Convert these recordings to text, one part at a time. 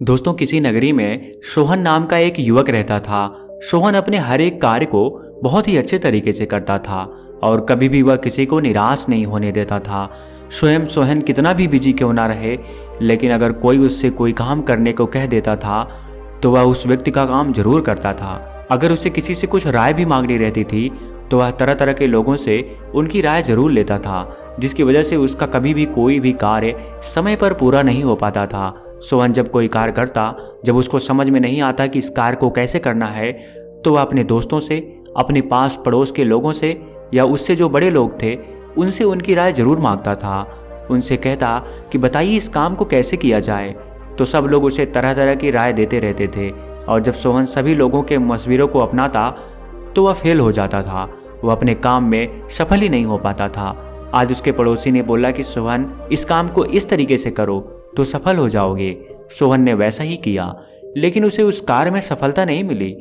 दोस्तों, किसी नगरी में सोहन नाम का एक युवक रहता था। सोहन अपने हर एक कार्य को बहुत ही अच्छे तरीके से करता था और कभी भी वह किसी को निराश नहीं होने देता था। स्वयं सोहन कितना भी बिजी क्यों ना रहे, लेकिन अगर कोई उससे कोई काम करने को कह देता था तो वह उस व्यक्ति का काम जरूर करता था। अगर उसे किसी से कुछ राय भी मांगनी रहती थी तो वह तरह तरह के लोगों से उनकी राय जरूर लेता था, जिसकी वजह से उसका कभी भी कोई भी कार्य समय पर पूरा नहीं हो पाता था। सोहन जब कोई कार्य करता, जब उसको समझ में नहीं आता कि इस कार्य को कैसे करना है, तो वह अपने दोस्तों से, अपने पास पड़ोस के लोगों से या उससे जो बड़े लोग थे उनसे उनकी राय जरूर मांगता था। उनसे कहता कि बताइए इस काम को कैसे किया जाए। तो सब लोग उसे तरह तरह की राय देते रहते थे और जब सोहन सभी लोगों के मशवरों को अपनाता तो वह फेल हो जाता था। वह अपने काम में सफल ही नहीं हो पाता था। आज उसके पड़ोसी ने बोला कि सोहन, इस काम को इस तरीके से करो तो सफल हो जाओगे। सोहन ने वैसा ही किया, लेकिन उसे उस कार्य में सफलता नहीं मिली।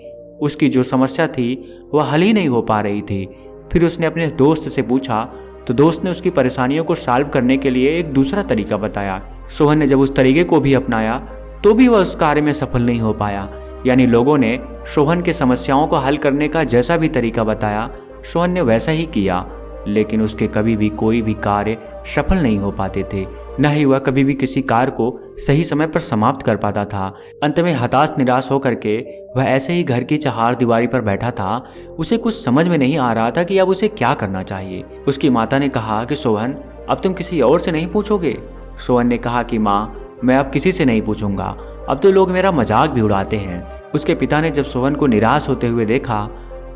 उसकी जो समस्या थी वह हल ही नहीं हो पा रही थी। फिर उसने अपने दोस्त से पूछा तो दोस्त ने उसकी परेशानियों को सॉल्व करने के लिए एक दूसरा तरीका बताया। सोहन ने जब उस तरीके को भी अपनाया तो भी वह उस कार्य में सफल नहीं हो पाया। यानी लोगों ने सोहन के समस्याओं को हल करने का जैसा भी तरीका बताया, सोहन ने वैसा ही किया, लेकिन उसके कभी भी कोई भी कार्य सफल नहीं हो पाते थे। न ही वह कभी भी किसी कार्य को सही समय पर समाप्त कर पाता था। अंत में हताश निराश होकर के वह ऐसे ही घर की चार दीवारी पर बैठा था। उसे कुछ समझ में नहीं आ रहा था कि अब उसे क्या करना चाहिए। उसकी माता ने कहा कि सोहन, अब तुम किसी और से नहीं पूछोगे? सोहन ने कहा कि माँ, मैं अब किसी से नहीं पूछूंगा, अब तो लोग मेरा मजाक भी उड़ाते हैं। उसके पिता ने जब सोहन को निराश होते हुए देखा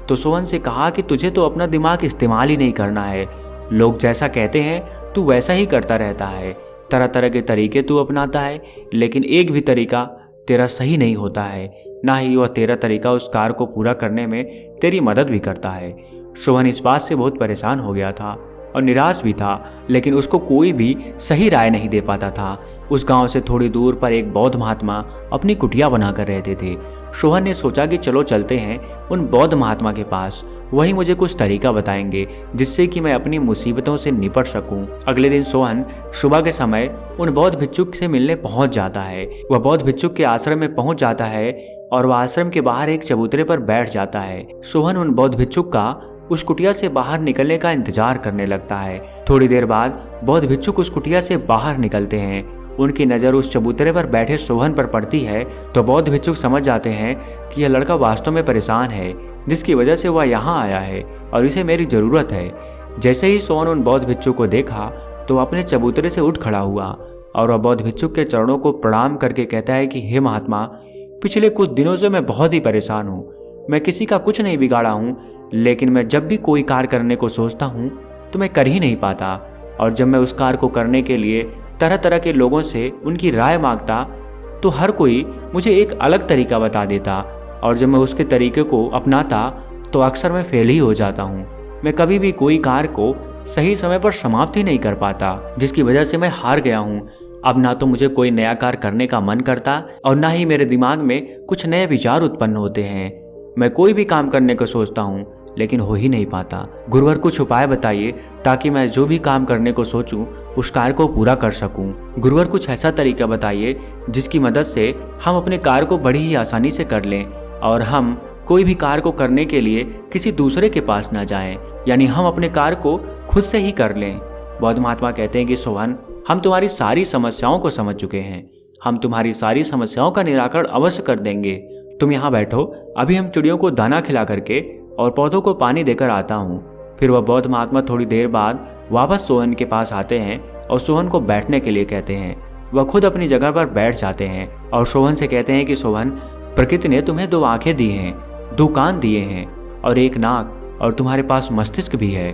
तो सोहन से कहा कि तुझे तो अपना दिमाग इस्तेमाल ही नहीं करना है। लोग जैसा कहते हैं तू वैसा ही करता रहता है। तरह तरह के तरीके तू अपनाता है, लेकिन एक भी तरीका तेरा सही नहीं होता है। ना ही वह तेरा तरीका उस कार्य को पूरा करने में तेरी मदद भी करता है। सोहन इस बात से बहुत परेशान हो गया था और निराश भी था, लेकिन उसको कोई भी सही राय नहीं दे पाता था। उस गांव से थोड़ी दूर पर एक बौद्ध महात्मा अपनी कुटिया बनाकर रहते थे। सोहन ने सोचा कि चलो चलते हैं उन बौद्ध महात्मा के पास, वही मुझे कुछ तरीका बताएंगे जिससे कि मैं अपनी मुसीबतों से निपट सकूं। अगले दिन सोहन सुबह के समय उन बौद्ध भिक्षुक से मिलने पहुंच जाता है। वह बौद्ध भिक्षुक के आश्रम में पहुंच जाता है और वह आश्रम के बाहर एक चबूतरे पर बैठ जाता है। सोहन उन बौद्ध भिक्षुक का उस कुटिया से बाहर निकलने का इंतजार करने लगता है। थोड़ी देर बाद बौद्ध भिक्षुक उस कुटिया से बाहर निकलते हैं। उनकी नज़र उस चबूतरे पर बैठे सोहन पर पड़ती है तो बौद्ध भिक्षुक समझ जाते हैं कि यह लड़का वास्तव में परेशान है, जिसकी वजह से वह यहाँ आया है और इसे मेरी ज़रूरत है। जैसे ही सोहन उन बौद्ध भिक्षुक को देखा तो वह अपने चबूतरे से उठ खड़ा हुआ और वह बौद्ध भिक्षुक के चरणों को प्रणाम करके कहता है कि हे महात्मा, पिछले कुछ दिनों से मैं बहुत ही परेशान हूँ। मैं किसी का कुछ नहीं बिगाड़ा हूँ, लेकिन मैं जब भी कोई कार्य करने को सोचता हूँ तो मैं कर ही नहीं पाता, और जब मैं उस कार्य को करने के लिए तरह तरह के लोगों से उनकी राय मांगता तो हर कोई मुझे एक अलग तरीका बता देता, और जब मैं उसके तरीके को अपनाता तो अक्सर मैं फेल ही हो जाता हूँ। मैं कभी भी कोई कार्य को सही समय पर समाप्त ही नहीं कर पाता, जिसकी वजह से मैं हार गया हूँ। अब ना तो मुझे कोई नया कार्य करने का मन करता और ना ही मेरे दिमाग में कुछ नए विचार उत्पन्न होते हैं। मैं कोई भी काम करने को सोचता हूँ लेकिन हो ही नहीं पाता। गुरुवर, कुछ उपाय बताइए ताकि मैं जो भी काम करने को सोचूं उस कार्य को पूरा कर सकूं। गुरुवर, कुछ ऐसा तरीका बताइए जिसकी मदद से हम अपने कार्य को बड़ी ही आसानी से कर लें और हम कोई भी कार्य को करने के लिए किसी दूसरे के पास ना जाएं, यानी हम अपने कार्य को खुद से ही कर लें। बौद्ध महात्मा कहते हैं कि सोहन, हम तुम्हारी सारी समस्याओं को समझ चुके हैं। हम तुम्हारी सारी समस्याओं का निराकरण अवश्य कर देंगे। तुम यहाँ बैठो, अभी हम चिड़ियों को दाना खिला करके और पौधों को पानी देकर आता हूँ। फिर वह बौद्ध महात्मा थोड़ी देर बाद वापस सोहन के पास आते हैं और सोहन को बैठने के लिए कहते हैं। वह खुद अपनी जगह पर बैठ जाते हैं और सोहन से कहते हैं कि सोहन, प्रकृति ने तुम्हें 2 आंखें दी हैं, 2 कान दिए हैं और 1 नाक, और तुम्हारे पास मस्तिष्क भी है।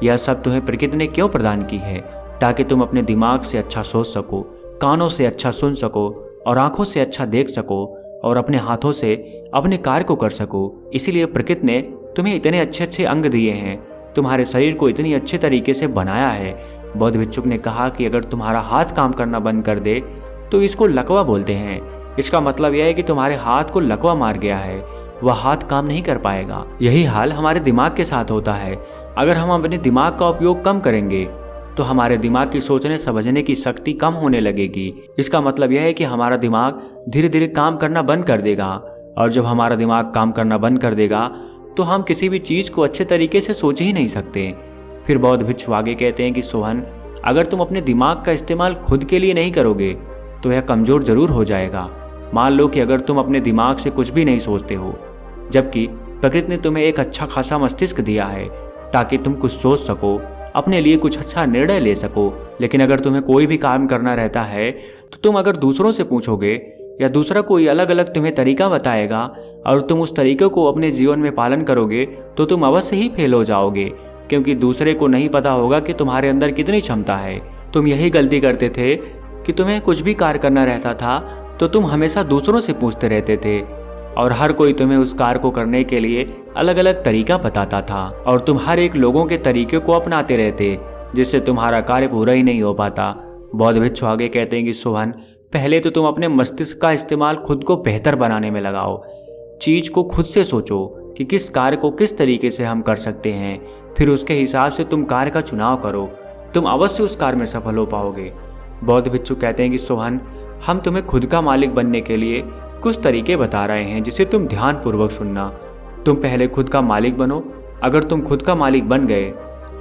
यह सब तुम्हें प्रकृति ने क्यों प्रदान की है? ताकि तुम अपने दिमाग से अच्छा सोच सको, कानों से अच्छा सुन सको और आंखों से अच्छा देख सको और अपने हाथों से अपने कार्य को कर सको। इसीलिए प्रकृति ने तुम्हें इतने अच्छे अच्छे अंग दिए हैं, तुम्हारे शरीर को इतनी अच्छे तरीके से बनाया है। बौद्ध भिक्षुक ने कहा कि अगर तुम्हारा हाथ काम करना बंद कर दे तो इसको लकवा बोलते हैं। इसका मतलब यह है कि तुम्हारे हाथ को लकवा मार गया है, वह हाथ काम नहीं कर पाएगा। यही हाल हमारे दिमाग के साथ होता है। अगर हम अपने दिमाग का उपयोग कम करेंगे तो हमारे दिमाग की सोचने समझने की शक्ति कम होने लगेगी। इसका मतलब यह है कि हमारा दिमाग धीरे धीरे काम करना बंद कर देगा। और जब हमारा दिमाग काम करना बंद कर देगा तो हम किसी भी चीज़ को अच्छे तरीके से सोच ही नहीं सकते। फिर बौद्ध भिक्षु आगे कहते हैं कि सोहन, अगर तुम अपने दिमाग का इस्तेमाल खुद के लिए नहीं करोगे तो यह कमज़ोर जरूर हो जाएगा। मान लो कि अगर तुम अपने दिमाग से कुछ भी नहीं सोचते हो, जबकि प्रकृति ने तुम्हें एक अच्छा खासा मस्तिष्क दिया है ताकि तुम कुछ सोच सको, अपने लिए कुछ अच्छा निर्णय ले सको, लेकिन अगर तुम्हें कोई भी काम करना रहता है तो तुम अगर दूसरों से पूछोगे या दूसरा कोई अलग अलग तुम्हें तरीका बताएगा और तुम उस तरीके को अपने जीवन में पालन करोगे तो तुम अवश्य ही फेल हो जाओगे, क्योंकि दूसरे को नहीं पता होगा कि तुम्हारे अंदर कितनी क्षमता है। तुम यही गलती करते थे कि तुम्हें कुछ भी कार्य करना रहता था तो तुम हमेशा दूसरों से पूछते रहते थे और हर कोई तुम्हें उस कार्य को करने के लिए अलग अलग तरीका बताता था और तुम हर एक लोगों के तरीके को अपनाते रहते, जिससे तुम्हारा कार्य पूरा ही नहीं हो पाता। बौद्ध भिक्षु आगे कहते हैं कि सोहन, पहले तो तुम अपने मस्तिष्क का इस्तेमाल खुद को बेहतर बनाने में लगाओ। चीज़ को खुद से सोचो कि किस कार्य को किस तरीके से हम कर सकते हैं, फिर उसके हिसाब से तुम कार्य का चुनाव करो, तुम अवश्य उस कार्य में सफल हो पाओगे। बौद्ध भिक्षु कहते हैं कि सोहन, हम तुम्हें खुद का मालिक बनने के लिए कुछ तरीके बता रहे हैं जिसे तुम ध्यानपूर्वक सुनना। तुम पहले खुद का मालिक बनो। अगर तुम खुद का मालिक बन गए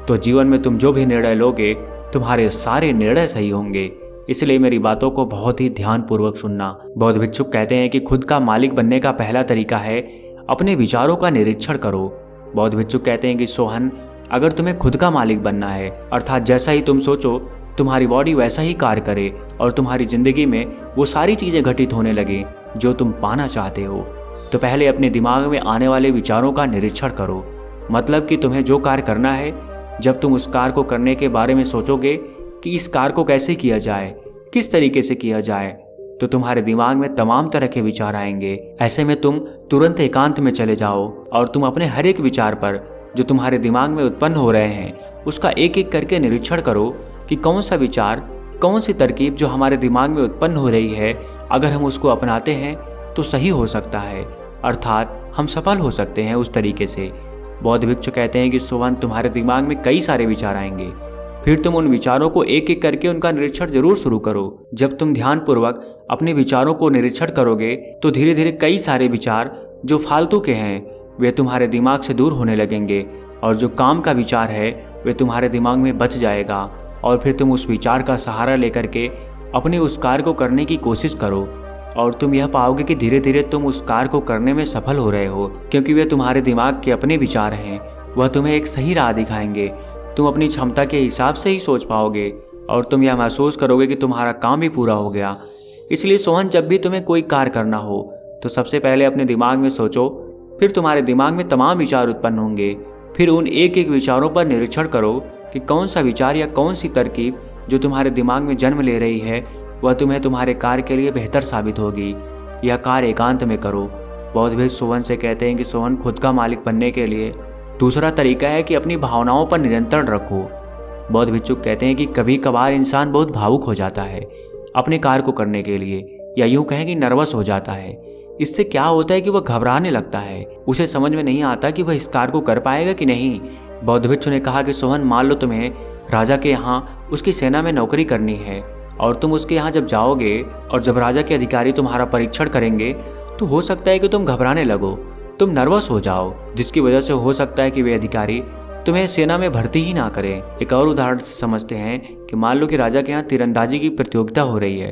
तो जीवन में तुम जो भी निर्णय लोगे तुम्हारे सारे निर्णय सही होंगे, इसलिए मेरी बातों को बहुत ही ध्यानपूर्वक सुनना। बौद्ध भिक्षु कहते हैं कि खुद का मालिक बनने का पहला तरीका है अपने विचारों का निरीक्षण करो। बौद्ध भिक्षु कहते हैं कि सोहन, अगर तुम्हें खुद का मालिक बनना है, अर्थात जैसा ही तुम सोचो तुम्हारी बॉडी वैसा ही कार्य करे और तुम्हारी जिंदगी में वो सारी चीजें घटित होने लगे जो तुम पाना चाहते हो, तो पहले अपने दिमाग में आने वाले विचारों का निरीक्षण करो। मतलब कि तुम्हें जो कार्य करना है, जब तुम उस कार्य को करने के बारे में सोचोगे कि इस कार्य को कैसे किया जाए, किस तरीके से किया जाए, तो तुम्हारे दिमाग में तमाम तरह के विचार आएंगे। ऐसे में तुम तुरंत एकांत में चले जाओ और तुम अपने हर एक विचार पर जो तुम्हारे दिमाग में उत्पन्न हो रहे हैं उसका एक एक करके निरीक्षण करो कि कौन सा विचार, कौन सी तरकीब जो हमारे दिमाग में उत्पन्न हो रही है, अगर हम उसको अपनाते हैं तो सही हो सकता है, अर्थात हम सफल हो सकते हैं उस तरीके से। बौद्ध भिक्षु कहते हैं कि सोहन, तुम्हारे दिमाग में कई सारे विचार आएंगे, फिर तुम उन विचारों को एक एक करके उनका निरीक्षण जरूर शुरू करो। जब तुम ध्यानपूर्वक अपने विचारों को निरीक्षण करोगे तो धीरे धीरे कई सारे विचार जो फालतू के हैं वे तुम्हारे दिमाग से दूर होने लगेंगे और जो काम का विचार है वे तुम्हारे दिमाग में बच जाएगा और फिर तुम उस विचार का सहारा लेकर के अपने उस कार्य को करने की कोशिश करो और तुम यह पाओगे कि धीरे धीरे तुम उस कार्य को करने में सफल हो रहे हो, क्योंकि वे तुम्हारे दिमाग के अपने विचार हैं। वह तुम्हें एक सही राह दिखाएंगे। तुम अपनी क्षमता के हिसाब से ही सोच पाओगे और तुम यह महसूस करोगे कि तुम्हारा काम भी पूरा हो गया। इसलिए सोहन, जब भी तुम्हें कोई कार्य करना हो तो सबसे पहले अपने दिमाग में सोचो, फिर तुम्हारे दिमाग में तमाम विचार उत्पन्न होंगे। फिर उन एक एक विचारों पर निरीक्षण करो कि कौन सा विचार या कौन सी तरकीब जो तुम्हारे दिमाग में जन्म ले रही है वह तुम्हें तुम्हारे कार्य के लिए बेहतर साबित होगी। यह कार्य एकांत में करो। बौद्ध भिक्षु सोहन से कहते हैं कि सोहन, खुद का मालिक बनने के लिए दूसरा तरीका है कि अपनी भावनाओं पर नियंत्रण रखो। बौद्ध भिक्षु कहते हैं कि कभी कभार इंसान बहुत भावुक हो जाता है अपने कार्य को करने के लिए, या यूं कहें कि नर्वस हो जाता है। इससे क्या होता है कि वह घबराने लगता है, उसे समझ में नहीं आता कि वह इस कार्य को कर पाएगा कि नहीं। बौद्ध भिक्षु ने कहा कि सोहन, मान लो तुम्हें राजा के यहाँ उसकी सेना में नौकरी करनी है और तुम उसके यहाँ जब जाओगे और जब राजा के अधिकारी तुम्हारा परीक्षण करेंगे तो हो सकता है कि तुम घबराने लगो, तुम नर्वस हो जाओ, जिसकी वजह से हो सकता है कि वे अधिकारी तुम्हें सेना में भर्ती ही ना करें। एक और उदाहरण से समझते हैं कि मान लो कि राजा के यहाँ तीरंदाजी की प्रतियोगिता हो रही है।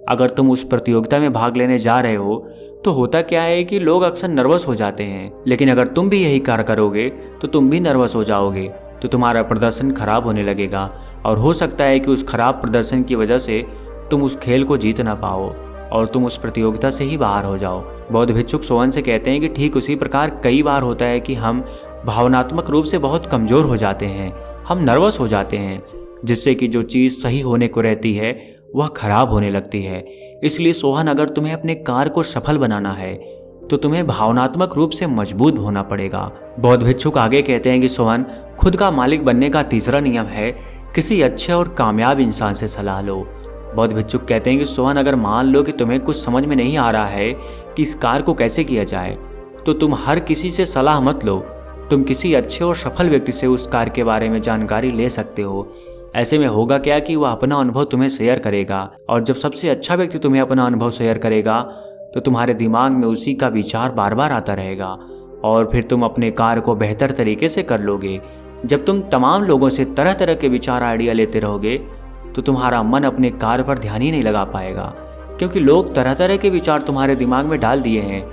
अगर तुम उस प्रतियोगिता में भाग लेने जा रहे हो तो होता क्या है कि लोग अक्सर नर्वस हो जाते हैं, लेकिन अगर तुम भी यही कार्य करोगे तो तुम भी नर्वस हो जाओगे, तो तुम्हारा प्रदर्शन खराब होने लगेगा और हो सकता है कि उस खराब प्रदर्शन की वजह से तुम उस खेल को जीत ना पाओ और तुम उस प्रतियोगिता से ही बाहर हो जाओ। बौद्ध भिक्षुक सोहन से कहते हैं कि ठीक उसी प्रकार कई बार होता है कि हम भावनात्मक रूप से बहुत कमज़ोर हो जाते हैं, हम नर्वस हो जाते हैं, जिससे कि जो चीज़ सही होने को रहती है वह खराब होने लगती है। इसलिए सोहन, अगर तुम्हें अपने कार्य को सफल बनाना है तो तुम्हें भावनात्मक रूप से मजबूत होना पड़ेगा। बौद्ध भिक्षुक आगे कहते हैं कि सोहन, खुद का मालिक बनने का तीसरा नियम है किसी अच्छे और कामयाब इंसान से सलाह लो। बौद्ध भिक्षुक कहते हैं कि सोहन, अगर मान लो कि तुम्हें कुछ समझ में नहीं आ रहा है कि इस कार्य को कैसे किया जाए तो तुम हर किसी से सलाह मत लो, तुम किसी अच्छे और सफल व्यक्ति से उस कार्य के बारे में जानकारी ले सकते हो। ऐसे में होगा क्या कि वह अपना अनुभव तुम्हें शेयर करेगा और जब सबसे अच्छा व्यक्ति तुम्हें अपना अनुभव शेयर करेगा तो तुम्हारे दिमाग में उसी का विचार बार बार आता रहेगा और फिर तुम अपने कार्य को बेहतर तरीके से कर लोगे। जब तुम तमाम लोगों से तरह तरह के विचार आइडिया लेते रहोगे तो तुम्हारा मन अपने कार्य पर ध्यान ही नहीं लगा पाएगा, क्योंकि लोग तरह तरह के विचार तुम्हारे दिमाग में डाल दिए हैं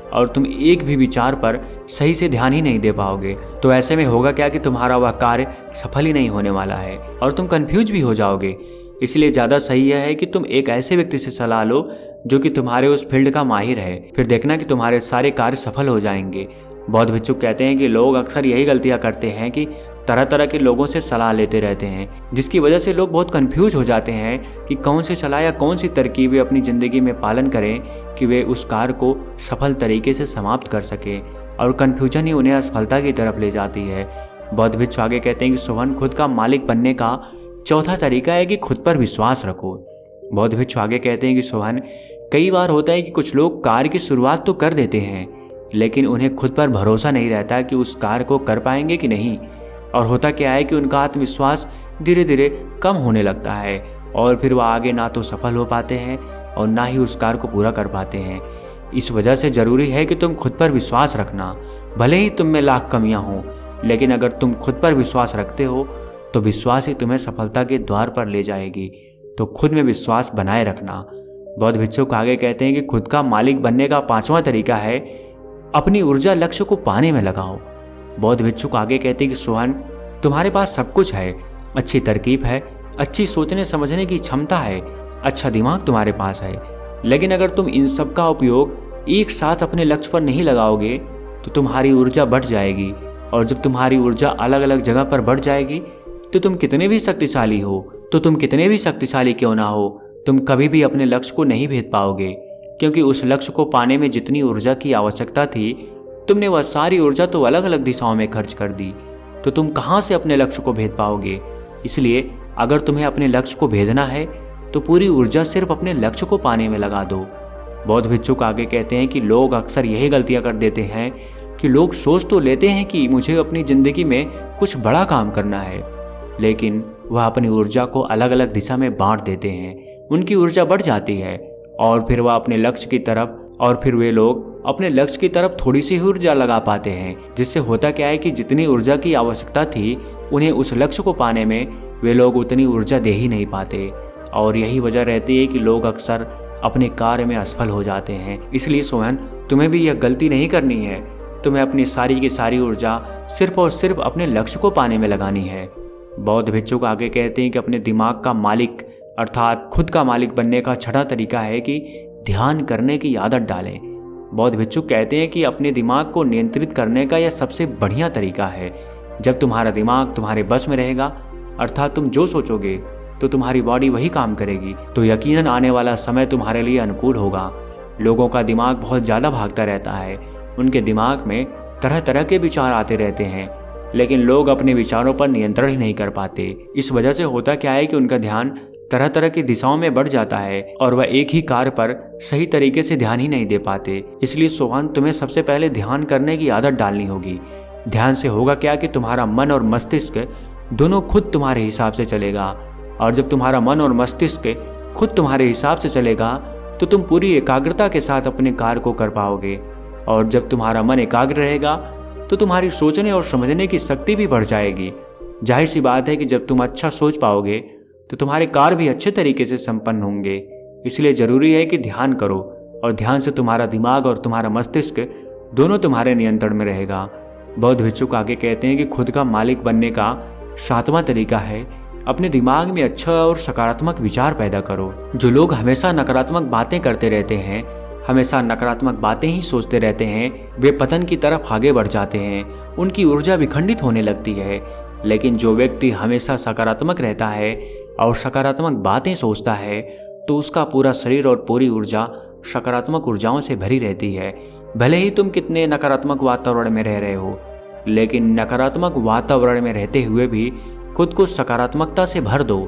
और तुम एक भी विचार पर सही से ध्यान ही नहीं दे पाओगे। तो ऐसे में होगा क्या कि तुम्हारा वह कार्य सफल ही नहीं होने वाला है और तुम कंफ्यूज भी हो जाओगे। इसलिए ज़्यादा सही यह है कि तुम एक ऐसे व्यक्ति से सलाह लो जो कि तुम्हारे उस फील्ड का माहिर है, फिर देखना कि तुम्हारे सारे कार्य सफल हो जाएंगे। बौद्ध भिक्षुक कहते हैं कि लोग अक्सर यही गलतियां करते हैं कि तरह तरह के लोगों से सलाह लेते रहते हैं, जिसकी वजह से लोग बहुत कंफ्यूज हो जाते हैं कि कौन सी सलाह या कौन सी तरकीबें अपनी ज़िंदगी में पालन करें कि वे उस कार्य को सफल तरीके से समाप्त कर सकें, और कन्फ्यूजन ही उन्हें असफलता की तरफ ले जाती है। बौद्ध भिक्षु आगे कहते हैं कि सोहन, खुद का मालिक बनने का चौथा तरीका है कि खुद पर विश्वास रखो। बौद्ध भिक्षु आगे कहते हैं कि सोहन, कई बार होता है कि कुछ लोग कार्य की शुरुआत तो कर देते हैं लेकिन उन्हें खुद पर भरोसा नहीं रहता कि उस कार्य को कर पाएंगे कि नहीं, और होता क्या है कि उनका आत्मविश्वास धीरे धीरे कम होने लगता है और फिर वह आगे ना तो सफल हो पाते हैं और ना ही उस कार्य को पूरा कर पाते हैं। इस वजह से ज़रूरी है कि तुम खुद पर विश्वास रखना। भले ही तुम में लाख कमियां हों, लेकिन अगर तुम खुद पर विश्वास रखते हो तो विश्वास ही तुम्हें सफलता के द्वार पर ले जाएगी। तो खुद में विश्वास बनाए रखना। बौद्ध भिक्षुक आगे कहते हैं कि खुद का मालिक बनने का पांचवा तरीका है अपनी ऊर्जा लक्ष्य को पाने में लगाओ। बौद्ध भिक्षुक आगे कहते हैं कि सोहन, तुम्हारे पास सब कुछ है, अच्छी तरकीब है, अच्छी सोचने समझने की क्षमता है, अच्छा दिमाग तुम्हारे पास है, लेकिन अगर तुम इन सब का उपयोग एक साथ अपने लक्ष्य पर नहीं लगाओगे तो तुम्हारी ऊर्जा बढ़ जाएगी, और जब तुम्हारी ऊर्जा अलग अलग जगह पर बढ़ जाएगी तो तुम कितने भी शक्तिशाली क्यों ना हो, तुम कभी भी अपने लक्ष्य को नहीं भेद पाओगे, क्योंकि उस लक्ष्य को पाने में जितनी ऊर्जा की आवश्यकता थी तुमने वह सारी ऊर्जा तो अलग अलग दिशाओं में खर्च कर दी, तो तुम कहाँ से अपने लक्ष्य को भेद पाओगे। इसलिए अगर तुम्हें अपने लक्ष्य को भेदना है तो पूरी ऊर्जा सिर्फ अपने लक्ष्य को पाने में लगा दो। बौद्ध भिक्षुक आगे कहते हैं कि लोग अक्सर यही गलतियां कर देते हैं कि लोग सोच तो लेते हैं कि मुझे अपनी ज़िंदगी में कुछ बड़ा काम करना है, लेकिन वह अपनी ऊर्जा को अलग अलग दिशा में बांट देते हैं। उनकी ऊर्जा बढ़ जाती है और फिर वह अपने लक्ष्य की तरफ वे लोग अपने लक्ष्य की तरफ थोड़ी सी ही ऊर्जा लगा पाते हैं, जिससे होता क्या है कि जितनी ऊर्जा की आवश्यकता थी उन्हें उस लक्ष्य को पाने में वे लोग उतनी ऊर्जा दे ही नहीं पाते, और यही वजह रहती है कि लोग अक्सर अपने कार्य में असफल हो जाते हैं। इसलिए सोहन, तुम्हें भी यह गलती नहीं करनी है। तुम्हें अपनी सारी की सारी ऊर्जा सिर्फ और सिर्फ अपने लक्ष्य को पाने में लगानी है। बौद्ध भिक्षुक आगे कहते हैं कि अपने दिमाग का मालिक अर्थात खुद का मालिक बनने का छठा तरीका है कि ध्यान करने की आदत डालें। बौद्ध भिक्षुक कहते हैं कि अपने दिमाग को नियंत्रित करने का यह सबसे बढ़िया तरीका है। जब तुम्हारा दिमाग तुम्हारे बस में रहेगा, अर्थात तुम जो सोचोगे तो तुम्हारी बॉडी वही काम करेगी, तो यकीनन आने वाला समय तुम्हारे लिए अनुकूल होगा। लोगों का दिमाग बहुत ज़्यादा भागता रहता है, उनके दिमाग में तरह तरह के विचार आते रहते हैं, लेकिन लोग अपने विचारों पर नियंत्रण ही नहीं कर पाते। इस वजह से होता क्या है कि उनका ध्यान तरह तरह की दिशाओं में बढ़ जाता है और वह एक ही कार्य पर सही तरीके से ध्यान ही नहीं दे पाते। इसलिए सोहन, तुम्हें सबसे पहले ध्यान करने की आदत डालनी होगी। ध्यान से होगा क्या कि तुम्हारा मन और मस्तिष्क दोनों खुद तुम्हारे हिसाब से चलेगा, और जब तुम्हारा मन और मस्तिष्क खुद तुम्हारे हिसाब से चलेगा तो तुम पूरी एकाग्रता के साथ अपने कार्य को कर पाओगे, और जब तुम्हारा मन एकाग्र रहेगा तो तुम्हारी सोचने और समझने की शक्ति भी बढ़ जाएगी। जाहिर सी बात है कि जब तुम अच्छा सोच पाओगे तो तुम्हारे कार्य भी अच्छे तरीके से संपन्न होंगे। इसलिए ज़रूरी है कि ध्यान करो, और ध्यान से तुम्हारा दिमाग और तुम्हारा मस्तिष्क दोनों तुम्हारे नियंत्रण में रहेगा। बौद्ध भिक्षुक आगे कहते हैं कि खुद का मालिक बनने का सातवां तरीका है अपने दिमाग में अच्छा और सकारात्मक विचार पैदा करो। जो लोग हमेशा नकारात्मक बातें करते रहते हैं, हमेशा नकारात्मक बातें ही सोचते रहते हैं, वे पतन की तरफ आगे बढ़ जाते हैं, उनकी ऊर्जा विखंडित होने लगती है। लेकिन जो व्यक्ति हमेशा सकारात्मक रहता है और सकारात्मक बातें सोचता है तो उसका पूरा शरीर और पूरी ऊर्जा सकारात्मक ऊर्जाओं से भरी रहती है। भले ही तुम कितने नकारात्मक वातावरण में रह रहे हो, लेकिन नकारात्मक वातावरण में रहते हुए भी खुद को सकारात्मकता से भर दो।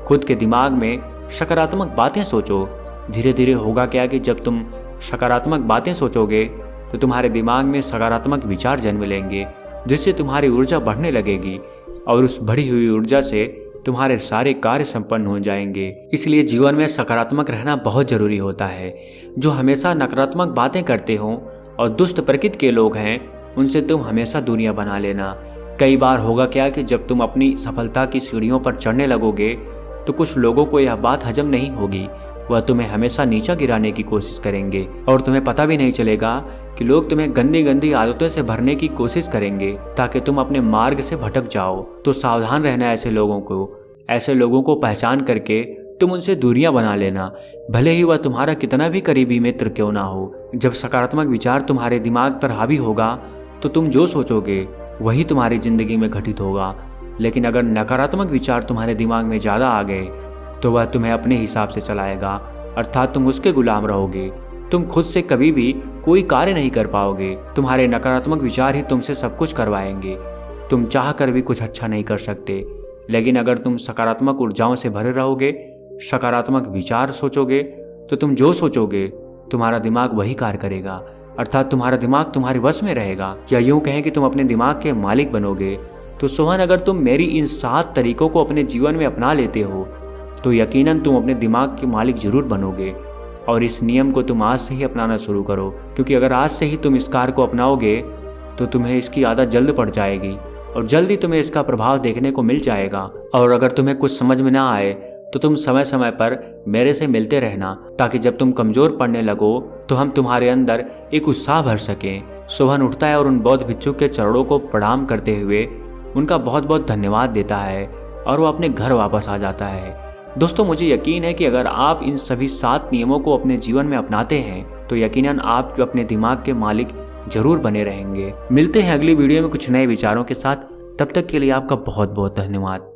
खुद के दिमाग में सकारात्मक बातें सोचो। धीरे धीरे होगा क्या कि जब तुम सकारात्मक बातें सोचोगे तो तुम्हारे दिमाग में सकारात्मक विचार जन्म लेंगे, जिससे तुम्हारी ऊर्जा बढ़ने लगेगी, और उस बढ़ी हुई ऊर्जा से तुम्हारे सारे कार्य संपन्न हो जाएंगे। इसलिए जीवन में सकारात्मक रहना बहुत जरूरी होता है। जो हमेशा नकारात्मक बातें करते हो और दुष्ट प्रकृति के लोग हैं, उनसे तुम हमेशा दूरियां बना लेना। कई बार होगा क्या कि जब तुम अपनी सफलता की सीढ़ियों पर चढ़ने लगोगे तो कुछ लोगों को यह बात हजम नहीं होगी। वह तुम्हें हमेशा नीचा गिराने की कोशिश करेंगे और तुम्हें पता भी नहीं चलेगा कि लोग तुम्हें गंदी गंदी आदतों से भरने की कोशिश करेंगे ताकि तुम अपने मार्ग से भटक जाओ। तो सावधान रहना ऐसे लोगों को। ऐसे लोगों को पहचान करके तुम उनसे दूरियां बना लेना, भले ही वह तुम्हारा कितना भी करीबी मित्र क्यों ना हो। जब सकारात्मक विचार तुम्हारे दिमाग पर हावी होगा तो तुम जो सोचोगे वही तुम्हारी जिंदगी में घटित होगा। लेकिन अगर नकारात्मक विचार तुम्हारे दिमाग में ज़्यादा आ गए तो वह तुम्हें अपने हिसाब से चलाएगा, अर्थात तुम उसके गुलाम रहोगे। तुम खुद से कभी भी कोई कार्य नहीं कर पाओगे। तुम्हारे नकारात्मक विचार ही तुमसे सब कुछ करवाएंगे। तुम चाह कर भी कुछ अच्छा नहीं कर सकते। लेकिन अगर तुम सकारात्मक ऊर्जाओं से भरे रहोगे, सकारात्मक विचार सोचोगे, तो तुम जो सोचोगे तुम्हारा दिमाग वही कार्य करेगा, अर्थात तुम्हारा दिमाग तुम्हारे वश में रहेगा। या यूं कहें कि तुम अपने दिमाग के मालिक बनोगे। तो सोहन, अगर तुम मेरी इन 7 तरीकों को अपने जीवन में अपना लेते हो तो यकीनन तुम अपने दिमाग के मालिक जरूर बनोगे। और इस नियम को तुम आज से ही अपनाना शुरू करो, क्योंकि अगर आज से ही तुम इस कार्य को अपनाओगे तो तुम्हें इसकी आदत जल्द पड़ जाएगी और जल्दी तुम्हें इसका प्रभाव देखने को मिल जाएगा। और अगर तुम्हें कुछ समझ में ना आए तो तुम समय समय पर मेरे से मिलते रहना, ताकि जब तुम कमजोर पड़ने लगो तो हम तुम्हारे अंदर एक उत्साह भर सकें। सोहन उठता है और उन बौद्ध भिक्षुक के चरणों को प्रणाम करते हुए उनका बहुत बहुत धन्यवाद देता है और वो अपने घर वापस आ जाता है। दोस्तों, मुझे यकीन है कि अगर आप इन सभी 7 नियमों को अपने जीवन में अपनाते हैं तो यकीनन आप अपने दिमाग के मालिक जरूर बने रहेंगे। मिलते हैं अगली वीडियो में कुछ नए विचारों के साथ। तब तक के लिए आपका बहुत बहुत धन्यवाद।